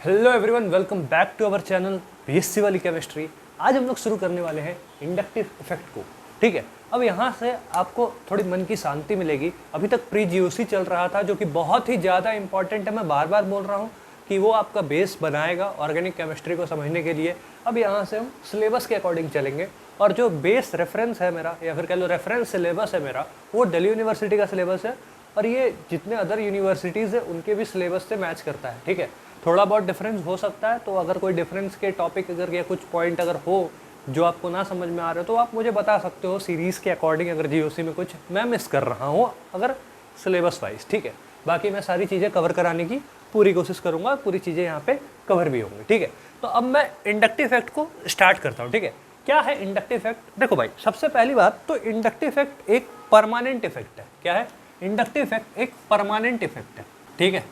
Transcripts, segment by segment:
Hello everyone, welcome back to our channel BSc वाली chemistry. आज हम लोग शुरू करने वाले हैं इंडक्टिव इफेक्ट को। ठीक है, अब यहाँ से आपको थोड़ी मन की शांति मिलेगी। अभी तक प्री जीओसी चल रहा था जो कि बहुत ही ज़्यादा इंपॉर्टेंट है। मैं बार बार बोल रहा हूँ कि वो आपका बेस बनाएगा ऑर्गेनिक केमिस्ट्री को समझने के लिए। अब यहाँ से हम सिलेबस के अकॉर्डिंग चलेंगे और जो बेस रेफरेंस है मेरा, या फिर कह लो रेफरेंस सिलेबस है मेरा, वो दिल्ली यूनिवर्सिटी का सिलेबस है और ये जितने अदर यूनिवर्सिटीज़ है उनके भी सिलेबस से मैच करता है। ठीक है, थोड़ा बहुत डिफरेंस हो सकता है, तो अगर कोई डिफरेंस के टॉपिक अगर या कुछ पॉइंट अगर हो जो आपको ना समझ में आ रहे हो तो आप मुझे बता सकते हो सीरीज़ के अकॉर्डिंग, अगर जीओसी में कुछ मैं मिस कर रहा हूँ अगर सिलेबस वाइज। ठीक है, बाकी मैं सारी चीज़ें कवर कराने की पूरी कोशिश करूँगा, पूरी चीज़ें यहाँ पे कवर भी होंगी। ठीक है, तो अब मैं इंडक्टिव इफेक्ट को स्टार्ट करता हूँ। ठीक है, क्या है इंडक्टिव इफेक्ट? देखो भाई, सबसे पहली बात तो इंडक्टिव इफेक्ट एक परमानेंट इफेक्ट है। क्या है? इंडक्टिव इफेक्ट एक परमानेंट इफेक्ट है। ठीक है,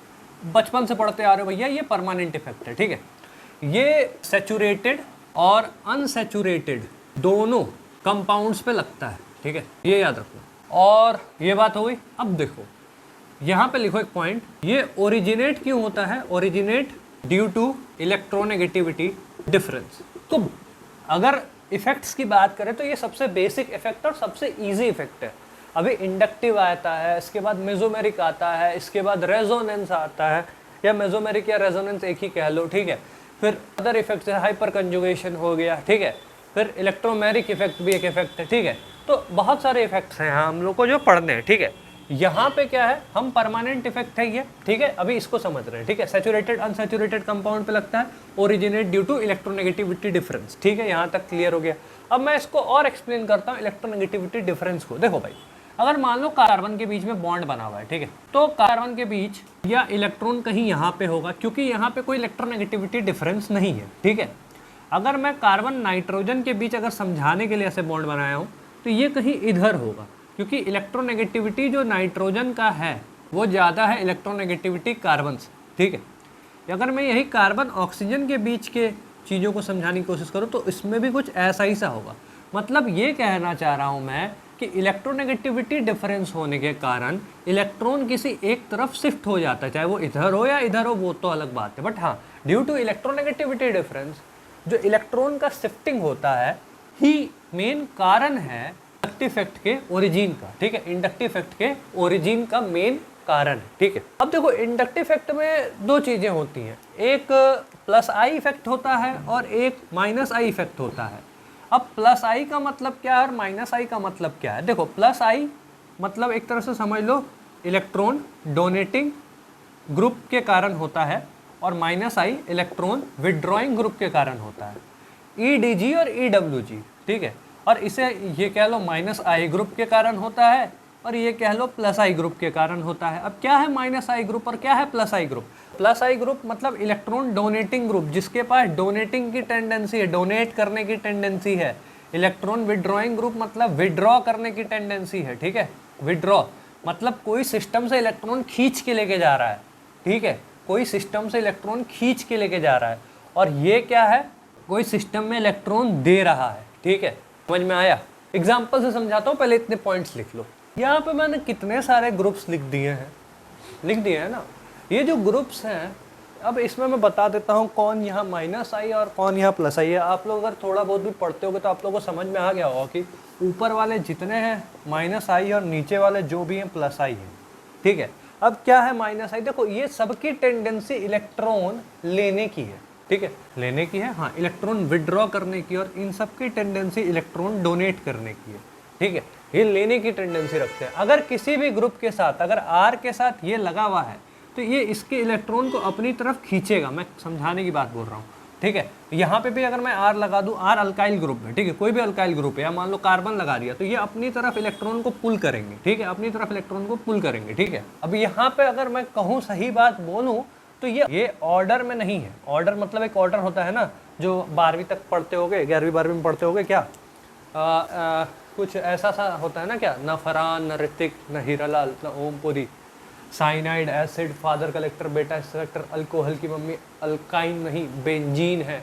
बचपन से पढ़ते आ रहे हो भैया, ये परमानेंट इफेक्ट है। ठीक है, ये सैचुरेटेड और अनसैचुरेटेड दोनों कंपाउंड्स पे लगता है। ठीक है, ये याद रखो। और ये बात हो गई। अब देखो यहाँ पे लिखो एक पॉइंट, ये ओरिजिनेट क्यों होता है? Originate due to electronegativity difference. तो अगर इफेक्ट्स की बात करें तो ये सबसे बेसिक इफेक्ट और सबसे इजी इफेक्ट है। अभी इंडक्टिव आता है, इसके बाद मेसोमेरिक आता है, इसके बाद रेजोनेंस आता है, या मेसोमेरिक या रेजोनेंस एक ही कह लो। ठीक है, फिर अदर इफेक्ट्स है, हाइपर कंजुगेशन हो गया। ठीक है, फिर इलेक्ट्रोमेरिक इफेक्ट भी एक इफेक्ट है। ठीक है, तो बहुत सारे इफेक्ट्स हैं हम लोग को जो पढ़ने हैं। ठीक है, यहाँ पे क्या है, हम परमानेंट इफेक्ट है ये। ठीक है, अभी इसको समझ रहे हैं। ठीक है, सैचुरेटेड अनसैचुरेटेड कंपाउंड पे लगता है, originate due to electronegativity difference. ठीक है, यहाँ तक क्लियर हो गया। अब मैं इसको और एक्सप्लेन करता हूँ इलेक्ट्रोनेगेटिविटी डिफरेंस को। देखो भाई, अगर मान लो कार्बन के बीच में बॉन्ड बना हुआ है, ठीक है, तो कार्बन के बीच या इलेक्ट्रॉन कहीं यहाँ पे होगा, क्योंकि यहाँ पे कोई इलेक्ट्रोनेगेटिविटी डिफरेंस नहीं है। ठीक है, अगर मैं कार्बन नाइट्रोजन के बीच अगर समझाने के लिए ऐसे बॉन्ड बनाया हूँ तो ये कहीं इधर होगा, क्योंकि इलेक्ट्रोनेगेटिविटी जो नाइट्रोजन का है वो ज़्यादा है इलेक्ट्रोनेगेटिविटी कार्बन से। ठीक है, अगर मैं यही कार्बन ऑक्सीजन के बीच के चीज़ों को समझाने की कोशिश करूँ तो इसमें भी कुछ ऐसा ही सा होगा। मतलब ये कहना चाह रहा हूँ मैं कि इलेक्ट्रोनेगेटिविटी डिफरेंस होने के कारण इलेक्ट्रॉन किसी एक तरफ शिफ्ट हो जाता है, चाहे वो इधर हो या इधर हो, वो तो अलग बात है। बट हाँ, ड्यू टू इलेक्ट्रोनेगेटिविटी डिफरेंस जो इलेक्ट्रॉन का शिफ्टिंग होता है ही मेन कारण है इंडक्टिव इफेक्ट के ओरिजिन का। ठीक है, इंडक्टिव इफेक्ट के ओरिजिन का मेन कारण है। ठीक है, अब देखो इंडक्टिव इफेक्ट में दो चीज़ें होती हैं, एक प्लस आई इफेक्ट होता है और एक माइनस आई इफेक्ट होता है। अब प्लस आई का मतलब क्या है और माइनस आई का मतलब क्या है? देखो, प्लस आई मतलब एक तरह से समझ लो इलेक्ट्रॉन डोनेटिंग ग्रुप के कारण होता है, और माइनस आई इलेक्ट्रॉन विड्रॉइंग ग्रुप के कारण होता है, EDG और EWG। ठीक है, और इसे ये कह लो माइनस आई ग्रुप के कारण होता है और ये कह लो प्लस आई ग्रुप के कारण होता है। अब क्या है माइनस आई ग्रुप और क्या है प्लस आई ग्रुप? प्लस आई ग्रुप मतलब इलेक्ट्रॉन डोनेटिंग ग्रुप, जिसके पास डोनेटिंग की टेंडेंसी है, डोनेट करने की टेंडेंसी है। इलेक्ट्रॉन विड्रॉइंग ग्रुप मतलब विड्रॉ करने की टेंडेंसी है। ठीक है, विड्रॉ मतलब कोई सिस्टम से इलेक्ट्रॉन खींच के लेके जा रहा है। ठीक है, कोई सिस्टम से इलेक्ट्रॉन खींच के लेके जा रहा है, और ये क्या है, कोई सिस्टम में इलेक्ट्रॉन दे रहा है। ठीक है, समझ में आया? एग्जाम्पल से समझाता हूँ, पहले इतने पॉइंट्स लिख लो। यहाँ पे मैंने कितने सारे ग्रुप्स लिख दिए हैं ना। ये जो ग्रुप्स हैं, अब इसमें मैं बता देता हूँ कौन यहाँ माइनस आई और कौन यहाँ प्लस आई है। आप लोग अगर थोड़ा बहुत भी पढ़ते होगे तो आप लोगों को समझ में आ गया होगा कि ऊपर वाले जितने हैं माइनस आई और नीचे वाले जो भी हैं प्लस आई हैं। ठीक है, अब क्या है माइनस आई? देखो, ये सबकी टेंडेंसी इलेक्ट्रॉन लेने की है। ठीक है, लेने की है, हाँ, इलेक्ट्रॉन विड्रॉ करने की, और इन सब की टेंडेंसी इलेक्ट्रॉन डोनेट करने की है। ठीक है, ये लेने की टेंडेंसी रखते हैं। अगर किसी भी ग्रुप के साथ, अगर R के साथ ये लगा हुआ है तो ये इसके इलेक्ट्रॉन को अपनी तरफ खींचेगा। मैं समझाने की बात बोल रहा हूँ। ठीक है, यहाँ पे भी अगर मैं R लगा दूँ, R अल्काइल ग्रुप है, ठीक है, कोई भी अल्काइल ग्रुप है, या मान लो कार्बन लगा दिया, तो ये अपनी तरफ इलेक्ट्रॉन को पुल करेंगे। ठीक है, अपनी तरफ इलेक्ट्रॉन को पुल करेंगे। ठीक है, अब यहाँ पे अगर मैं कहूँ, सही बात बोलूँ तो ये ऑर्डर में नहीं है। ऑर्डर मतलब एक ऑर्डर होता है ना, जो 12वीं तक पढ़ते होगे, 11वीं 12वीं में पढ़ते होगे, क्या कुछ ऐसा सा होता है ना, क्या, न फरहान, न ऋतिक, न हीरालाल, न Om Puri, cyanide, acid, father collector, बेटा इंस्पेक्टर, अल्कोहल की मम्मी अल्काइन नहीं बेंजीन है।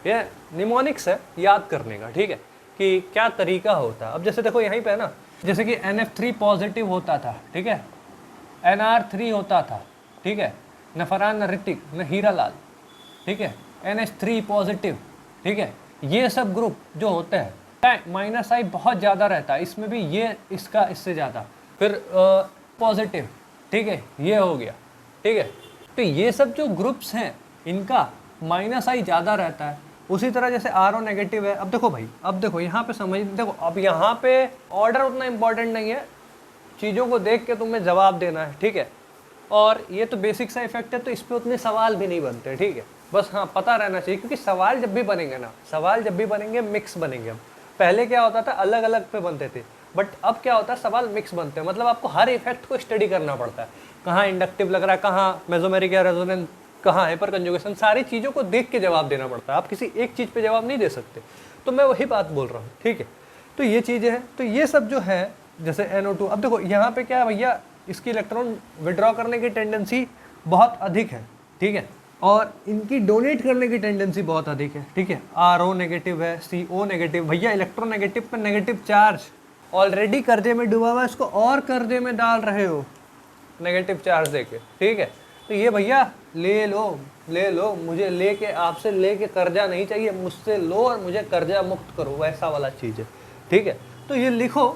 ये निमोनिक्स है याद करने का। ठीक है, कि क्या तरीका होता है। अब जैसे देखो यहीं पे ना, जैसे कि NF3 पॉजिटिव होता था, ठीक है, NR3 होता था, ठीक है, न फरहान, न ऋतिक, न हीरालाल, ठीक है, NH3 पॉजिटिव, ठीक है, ये सब ग्रुप जो होते हैं माइनस आई बहुत ज़्यादा रहता है, इसमें भी ये इसका इससे ज़्यादा, फिर पॉजिटिव, ठीक है, ये हो गया, ठीक है। तो ये सब जो ग्रुप्स हैं इनका माइनस आई ज़्यादा रहता है। उसी तरह जैसे RO नेगेटिव है। अब देखो भाई, अब देखो यहाँ पे समझ, देखो अब यहाँ पे ऑर्डर उतना इम्पोर्टेंट नहीं है, चीज़ों को देख के तुम्हें जवाब देना है, ठीक है। और ये तो बेसिक सा इफेक्ट है, तो इस पर उतने सवाल भी नहीं बनते, ठीक है। बस हाँ पता रहना चाहिए, क्योंकि सवाल जब भी बनेंगे ना, सवाल जब भी बनेंगे मिक्स बनेंगे। हम पहले क्या होता था, अलग अलग पे बनते थे, बट अब क्या होता है, सवाल मिक्स बनते हैं। मतलब आपको हर इफेक्ट को स्टडी करना पड़ता है, कहाँ इंडक्टिव लग रहा है, कहाँ मेसोमेरिक या रेजोनेंस, कहाँ हाइपर कंजुगेशन, सारी चीज़ों को देख के जवाब देना पड़ता है। आप किसी एक चीज़ पे जवाब नहीं दे सकते, तो मैं वही बात बोल रहा हूँ, ठीक है। तो ये चीज़ें हैं, तो ये सब जो है जैसे NO2, अब देखो यहाँ पे क्या है भैया, इसकी इलेक्ट्रॉन विड्रॉ करने की टेंडेंसी बहुत अधिक है, ठीक है, और इनकी डोनेट करने की टेंडेंसी बहुत अधिक है, ठीक है। RO नेगेटिव है, CO नेगेटिव, भैया इलेक्ट्रोनेगेटिव पर नेगेटिव चार्ज ऑलरेडी कर्जे में डूबा हुआ है, इसको और कर्जे में डाल रहे हो नेगेटिव चार्ज देके, ठीक है। तो ये भैया ले लो, मुझे लेके, आपसे लेके कर्जा नहीं चाहिए, मुझसे लो और मुझे कर्जा मुक्त करो, वैसा वाला चीज़ है, ठीक है। तो ये लिखो,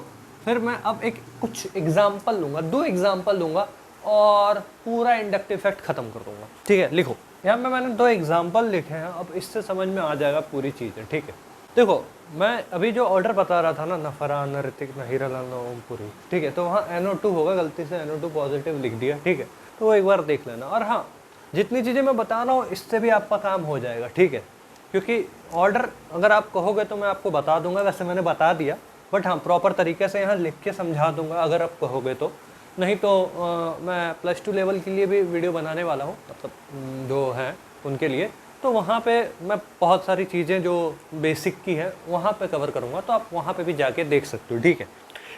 फिर मैं अब एक कुछ एग्जाम्पल लूँगा, 2 एग्जाम्पल लूँगा और पूरा इंडक्टिव इफेक्ट खत्म कर दूँगा, ठीक है। लिखो, यहाँ पे मैंने 2 एग्जाम्पल लिखे हैं, अब इससे समझ में आ जाएगा पूरी चीज़ें, ठीक है। देखो मैं अभी जो ऑर्डर बता रहा था ना, न फरहान, न ऋतिक, न हीरालाल, न ओमपुरी, ठीक है, तो वहाँ NO2 होगा, गलती से NO2 पॉजिटिव लिख दिया, ठीक है। तो वो एक बार देख लेना। और हाँ, जितनी चीज़ें मैं बता रहा हूँ इससे भी आपका काम हो जाएगा, ठीक है, क्योंकि ऑर्डर अगर आप कहोगे तो मैं आपको बता दूंगा, वैसे मैंने बता दिया, बट हाँ प्रॉपर तरीके से यहाँ लिख के समझा दूंगा अगर आप कहोगे तो। नहीं तो मैं +2 लेवल के लिए भी वीडियो बनाने वाला हूँ, मतलब जो है उनके लिए, तो वहाँ पे मैं बहुत सारी चीज़ें जो बेसिक की है वहाँ पे कवर करूँगा, तो आप वहाँ पे भी जाके देख सकते हो, ठीक है।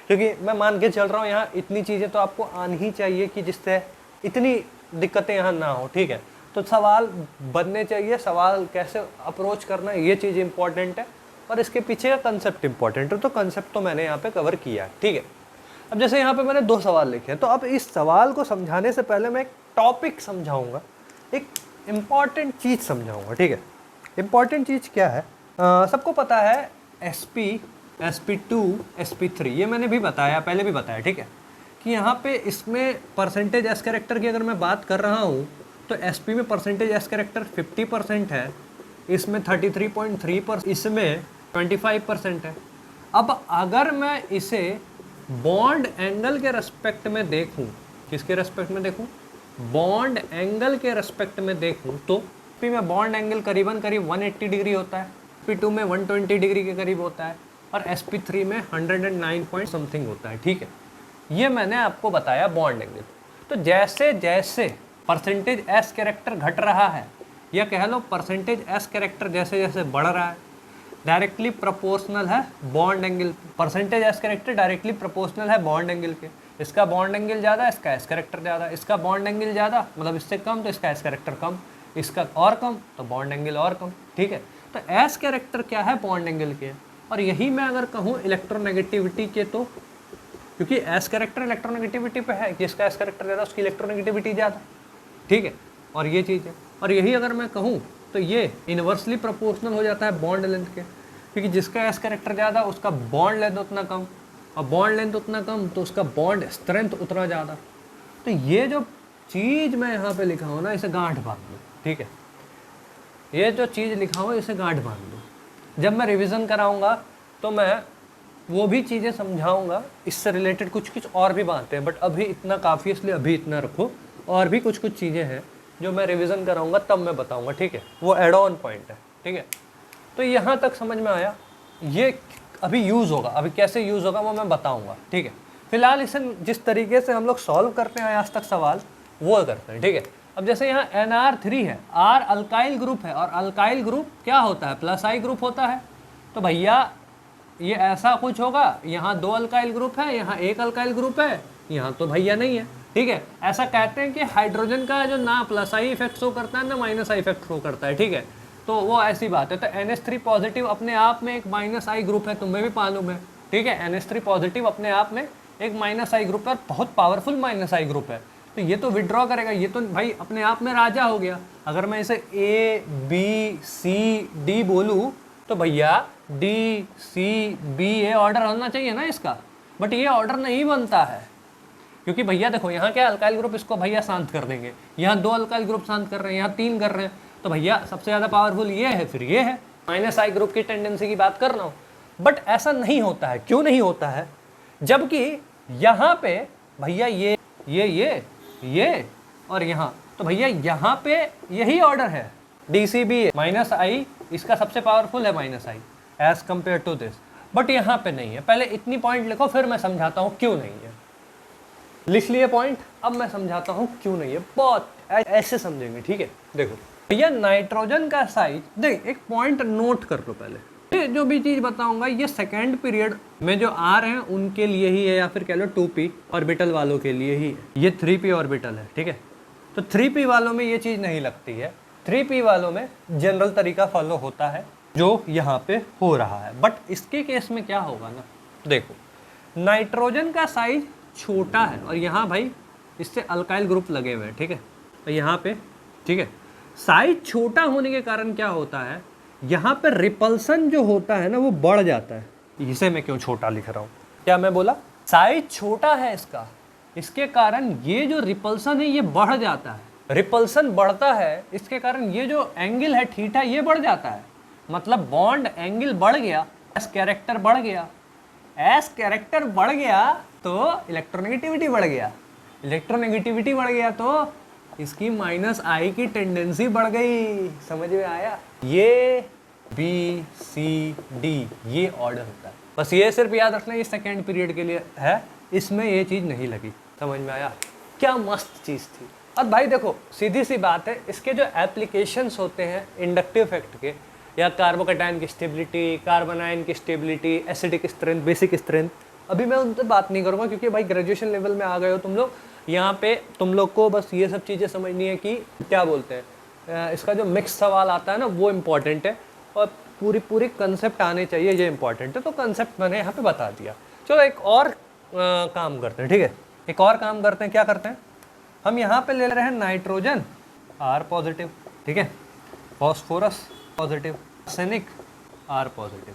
क्योंकि मैं मान के चल रहा हूँ यहाँ इतनी चीज़ें तो आपको आनी ही चाहिए कि जिससे इतनी दिक्कतें यहाँ ना हो, ठीक है। तो सवाल बनने चाहिए, सवाल कैसे अप्रोच करना है ये चीज़ इंपॉर्टेंट है, और इसके पीछे का कंसेप्ट इंपॉर्टेंट है। तो कंसेप्ट तो मैंने यहाँ पे कवर किया है, ठीक है। अब जैसे यहाँ पे मैंने 2 सवाल लिखे हैं, तो अब इस सवाल को समझाने से पहले मैं एक टॉपिक समझाऊंगा, एक इम्पॉर्टेंट चीज़ समझाऊंगा, ठीक है। इम्पॉर्टेंट चीज़ क्या है, सबको पता है SP, SP2, SP3, ये मैंने भी बताया, पहले भी बताया, ठीक है, कि यहाँ पे इसमें परसेंटेज एस कैरेक्टर की अगर मैं बात कर रहा हूँ तो SP में परसेंटेज एस कैरेक्टर 50% है, इसमें 33.3%, इसमें 25% है। अब अगर मैं इसे बॉन्ड एंगल के रेस्पेक्ट में देखूं, किसके रेस्पेक्ट में देखूं, बॉन्ड एंगल के रेस्पेक्ट में देखूं, तो SP में बॉन्ड एंगल करीबन करीब 180 डिग्री होता है, SP2 में 120 डिग्री के करीब होता है, और SP3 में 109 पॉइंट समथिंग होता है, ठीक है। ये मैंने आपको बताया बॉन्ड एंगल। तो जैसे जैसे परसेंटेज एस कैरेक्टर घट रहा है, या कह लो परसेंटेज एस कैरेक्टर जैसे जैसे बढ़ रहा है, डायरेक्टली प्रोपोर्शनल है bond angle, percentage S character directly proportional है बॉन्ड एंगल के। इसका बॉन्ड एंगल ज़्यादा, इसका एस कैरेक्टर ज़्यादा, इसका बॉन्ड एंगल ज़्यादा मतलब इससे कम तो इसका एस कैरेक्टर कम, इसका और कम तो बॉन्ड एंगल और कम, ठीक है। तो एस कैरेक्टर क्या है, बॉन्ड एंगल के। और यही मैं अगर कहूँ इलेक्ट्रोनेगेटिविटी के, तो क्योंकि एस कैरेक्टर इलेक्ट्रोनेगेटिविटी पे है, जिसका एस कैरेक्टर ज़्यादा उसकी इलेक्ट्रोनेगेटिविटी ज़्यादा, ठीक है। और ये चीज़ है, और यही अगर मैं कहूँ तो ये इन्वर्सली प्रोपोर्शनल हो जाता है बॉन्ड लेंथ के, क्योंकि जिसका एस कैरेक्टर ज़्यादा उसका बॉन्ड लेंथ उतना कम, और बॉन्ड लेंथ उतना कम तो उसका बॉन्ड स्ट्रेंथ उतना ज़्यादा। तो ये जो चीज़ मैं यहाँ पे लिखा हूँ ना, इसे गांठ बांध दो, ठीक है। ये जो चीज़ लिखा हूँ इसे गांठ बांध दो। जब मैं रिवीजन कराऊँगा तो मैं वो भी चीज़ें समझाऊंगा, इससे रिलेटेड कुछ कुछ और भी बातें हैं, बट अभी इतना काफ़ी, इसलिए अभी इतना रखो। और भी कुछ कुछ चीज़ें हैं जो मैं रिवीजन कराऊंगा तब मैं बताऊंगा, ठीक है, वो एड ऑन पॉइंट है, ठीक है। तो यहाँ तक समझ में आया, ये अभी यूज़ होगा, अभी कैसे यूज़ होगा वो मैं बताऊँगा, ठीक है। फिलहाल इसे जिस तरीके से हम लोग सॉल्व करते हैं आज तक सवाल, वो करते हैं, ठीक है। अब जैसे यहाँ NR3 है, R अल्काइल ग्रुप है, और अल्काइल ग्रुप क्या होता है, +I ग्रुप होता है। तो भैया ये ऐसा कुछ होगा, यहाँ 2 अल्काइल ग्रुप है, यहाँ 1 अल्काइल ग्रुप है, यहाँ तो भैया नहीं है, ठीक है। ऐसा कहते हैं कि हाइड्रोजन का जो ना +I इफेक्ट शो करता है ना -I इफेक्ट शो करता है, ठीक है। तो वो ऐसी बात है। तो NH3 पॉजिटिव अपने आप में एक -I ग्रुप है, तुम्हें भी मालूम है, ठीक है। NH3 पॉजिटिव अपने आप में एक -I ग्रुप है, बहुत पावरफुल -I ग्रुप है। तो ये तो विड्रॉ करेगा, ये तो भाई अपने आप में राजा हो गया। अगर मैं इसे A B C D बोलूँ तो भैया D C B ये ऑर्डर होना चाहिए ना इसका, बट ये ऑर्डर नहीं बनता है, क्योंकि भैया देखो यहाँ क्या अल्काइल ग्रुप इसको भैया शांत कर देंगे, यहाँ 2 अल्काइल ग्रुप शांत कर रहे हैं, यहाँ 3 कर रहे हैं, तो भैया सबसे ज़्यादा पावरफुल ये है, फिर ये है। -I ग्रुप की टेंडेंसी की बात कर रहा हूँ, बट ऐसा नहीं होता है। क्यों नहीं होता है? जबकि यहाँ पे भैया ये और यहाँ, तो भैया यहाँ पे यही ऑर्डर है, DCB -I इसका सबसे पावरफुल है -I as compare to this, but यहाँ पे नहीं है। पहले इतनी पॉइंट लिखो, फिर मैं समझाता हूँ क्यों नहीं है। लिख लिए पॉइंट, अब मैं समझाता हूँ क्यों नहीं है। बहुत ऐसे समझेंगे, ठीक है। देखो भैया नाइट्रोजन का साइज, देख एक पॉइंट नोट कर लो पहले, ये जो भी चीज़ बताऊंगा ये सेकेंड पीरियड में जो आ रहे हैं उनके लिए ही है, या फिर कह लो 2p ऑर्बिटल वालों के लिए ही है। ये 3p ऑर्बिटल है, ठीक है। तो 3p वालों में ये चीज़ नहीं लगती है, 3p वालों में जनरल तरीका फॉलो होता है जो यहाँ पे हो रहा है। बट इसके केस में क्या होगा ना, देखो नाइट्रोजन का साइज छोटा है और यहाँ भाई इससे अल्काइल ग्रुप लगे हुए हैं, ठीक है। तो यहाँ पे ठीक है, साइज छोटा होने के कारण क्या होता है, यहाँ पे रिपल्सन जो होता है ना वो बढ़ जाता है। इसे मैं क्यों छोटा लिख रहा हूँ, क्या मैं बोला, साइज छोटा है इसका, इसके कारण ये जो रिपल्सन है ये बढ़ जाता है। रिपल्सन बढ़ता है, इसके कारण ये जो एंगल है थीटा ये बढ़ जाता है, मतलब बॉन्ड एंगल बढ़ गया, एस कैरेक्टर बढ़ गया। एस कैरेक्टर बढ़ गया तो इलेक्ट्रोनेगेटिविटी बढ़ गया, इलेक्ट्रोनेगेटिविटी बढ़ गया तो इसकी -I की टेंडेंसी बढ़ गई। समझ में आया? ये B C D ये ऑर्डर होता है, बस ये सिर्फ याद रखना, ये सेकेंड पीरियड के लिए है, इसमें ये चीज़ नहीं लगी। समझ में आया? क्या मस्त चीज़ थी। अब भाई देखो सीधी सी बात है, इसके जो एप्लीकेशंस होते हैं इंडक्टिव इफेक्ट के, या कार्बोकैटायन की स्टेबिलिटी, कार्बन आयन की stability, acidic strength, basic strength, अभी मैं उन पर बात नहीं करूँगा क्योंकि भाई ग्रेजुएशन लेवल में आ गए हो तुम लोग। यहाँ पे तुम लोग को बस ये सब चीज़ें समझनी है कि क्या बोलते हैं, इसका जो मिक्स सवाल आता है ना वो इम्पॉर्टेंट है, और पूरी कंसेप्ट आने चाहिए, ये इंपॉर्टेंट है। तो कंसेप्ट मैंने यहाँ पे बता दिया। चलो एक और काम करते हैं, ठीक है, एक और काम करते हैं। क्या करते हैं, हम यहाँ पे ले रहे हैं नाइट्रोजन R पॉजिटिव, ठीक है, phosphorus positive, arsenic R positive.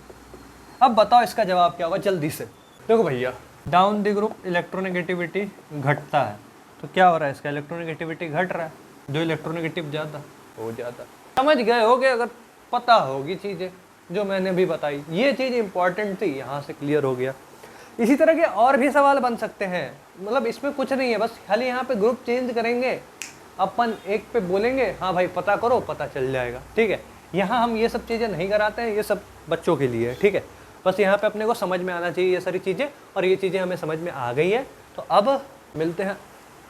अब बताओ इसका जवाब क्या होगा जल्दी से। देखो भैया डाउन द ग्रुप इलेक्ट्रोनेगेटिविटी घटता है, तो क्या हो रहा है, इसका इलेक्ट्रोनेगेटिविटी घट रहा है, जो इलेक्ट्रोनेगेटिव ज़्यादा हो जाता। समझ गए होगे, अगर पता होगी चीज़ें जो मैंने भी बताई, ये चीज़ इंपॉर्टेंट थी, यहाँ से क्लियर हो गया। इसी तरह के और भी सवाल बन सकते हैं, मतलब इसमें कुछ नहीं है, बस खाली यहाँ पे ग्रुप चेंज करेंगे, अपन एक पे बोलेंगे हाँ भाई पता करो, पता चल जाएगा, ठीक है। यहाँ हम ये सब चीज़ें नहीं कराते हैं, ये सब बच्चों के लिए है, ठीक है। बस यहाँ पे अपने को समझ में आना चाहिए ये सारी चीज़ें, और ये चीज़ें हमें समझ में आ गई है। तो अब मिलते हैं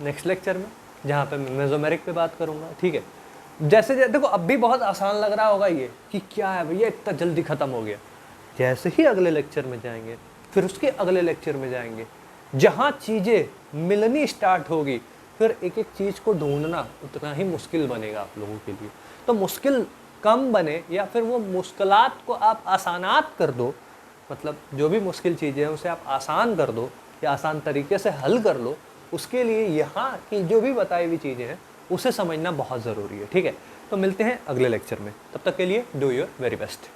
नेक्स्ट लेक्चर में, जहाँ पे मैं मेसोमेरिक पे बात करूँगा, ठीक है। जैसे देखो अब भी बहुत आसान लग रहा होगा ये कि क्या है भैया इतना जल्दी ख़त्म हो गया। जैसे ही अगले लेक्चर में जाएंगे, फिर उसके अगले लेक्चर में जाएंगे, जहाँ चीज़ें मिलनी स्टार्ट होगी, फिर एक एक चीज़ को ढूंढना उतना ही मुश्किल बनेगा आप लोगों के लिए। तो मुश्किल कम बने, या फिर वो मुश्किलात को आप आसानात कर दो, मतलब जो भी मुश्किल चीज़ें हैं उसे आप आसान कर दो या आसान तरीके से हल कर लो, उसके लिए यहाँ की जो भी बताई हुई चीज़ें हैं उसे समझना बहुत ज़रूरी है, ठीक है। तो मिलते हैं अगले लेक्चर में, तब तक के लिए डू योर वेरी बेस्ट।